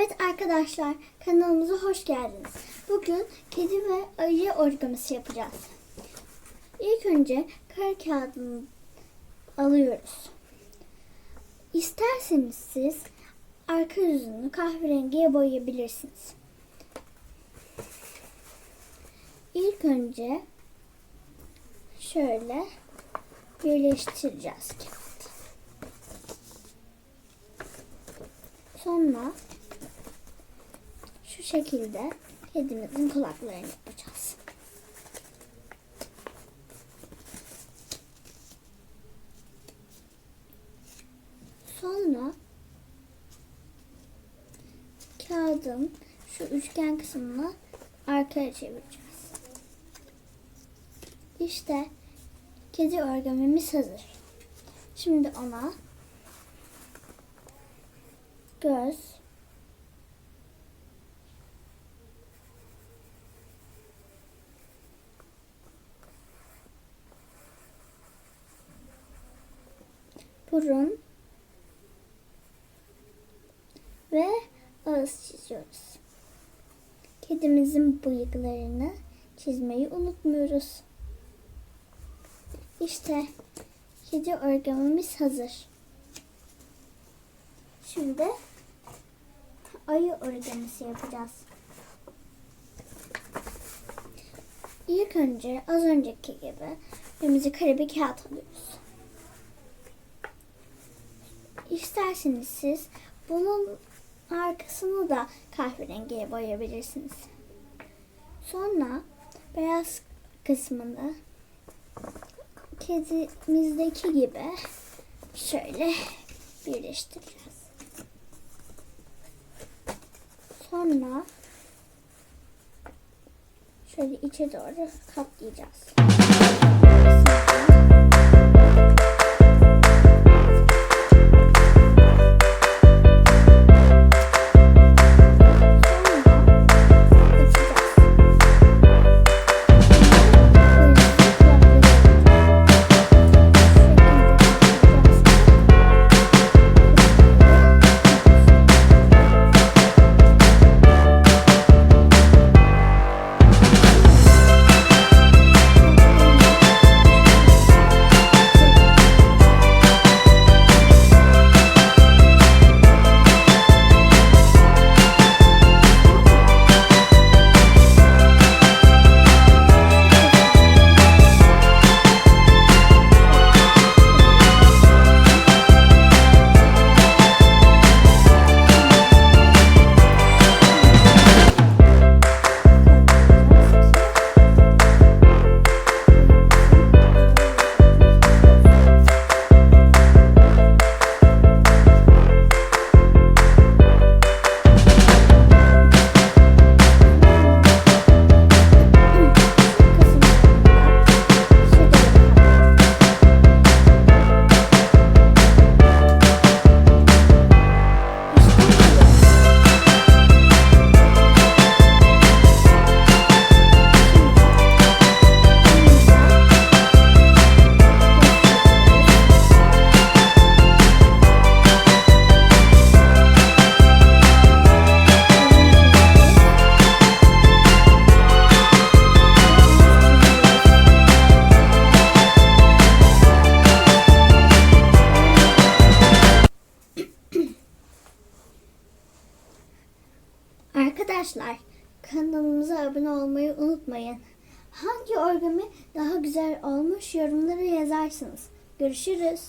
Evet arkadaşlar, kanalımıza hoş geldiniz. Bugün kedi ve ayı origamisi yapacağız. İlk önce kare kağıdını alıyoruz. İsterseniz siz arka yüzünü kahverengiye boyayabilirsiniz. İlk önce şöyle birleştireceğiz kağıdı. Sonra şu şekilde kedimizin kulaklarını yapacağız. Sonra kağıdın şu üçgen kısmını arkaya çevireceğiz. İşte kedi origamimiz hazır. Şimdi ona göz, burun ve ağız çiziyoruz. Kedimizin bıyıklarını çizmeyi unutmuyoruz. İşte kedi origamimiz hazır. Şimdi ayı origamisi yapacağız. İlk önce az önceki gibi önümüze kare bir kağıt alıyoruz. İsterseniz siz bunun arkasını da kahverengiye boyayabilirsiniz. Sonra beyaz kısmını kedimizdeki gibi şöyle birleştireceğiz. Sonra şöyle içe doğru katlayacağız. Arkadaşlar, kanalımıza abone olmayı unutmayın. Hangi origami daha güzel olmuş yorumlara yazarsınız. Görüşürüz.